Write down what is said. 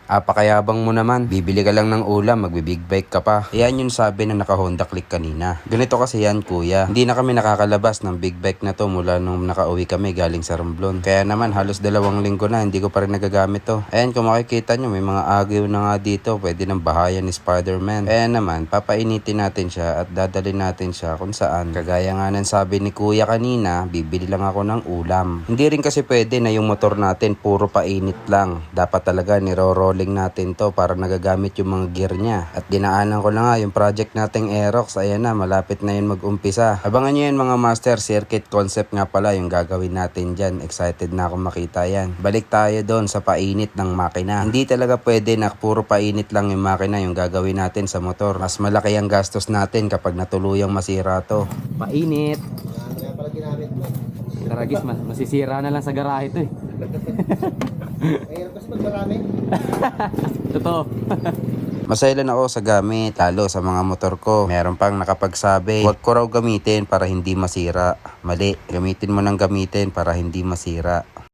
Apakayabang mo naman, bibili ka lang ng ulam, magbibig bike ka pa. Ayan yung sabi na naka-Honda Click kanina. Ganito kasi yan kuya, hindi na kami nakakalabas ng big bike na to mula nung nakauwi kami galing sa Romblon. Kaya naman halos 2 linggo na hindi ko pa rin nagagamit to. Ayan kung makikita nyo may mga agyo na nga dito, pwede ng bahayan ni Spider-Man. Kaya naman papainitin natin siya at dadalhin natin siya kung saan. Kagaya nga ng sabi ni kuya kanina, bibili lang ako ng ulam. Hindi rin kasi pwede na yung motor natin puro painit lang. Dapat talaga niro-rolling natin to para nagagamit yung mga gear niya. At dinaanan ko na nga yung project nating Aerox. Ayan na, malapit na yun mag-umpisa. Abangan nyo yan mga master, circuit concept nga pala yung gagawin natin dyan. Excited na akong makita yan. Balik tayo doon sa painit ng makina. Hindi talaga pwede na puro painit lang yung makina yung gagawin natin sa motor. Mas malaki ang gastos natin kapag natuluyang masira to. Painit. Kaya pala ginamit mo. Karagis, masisira na lang sa garahe to eh. Mahirap kasi pag marami. Totoo. Masailan ako sa gamit, lalo sa mga motor ko. Meron pang nakapagsabi, huwag ko raw gamitin para hindi masira. Mali, gamitin mo ng gamitin para hindi masira.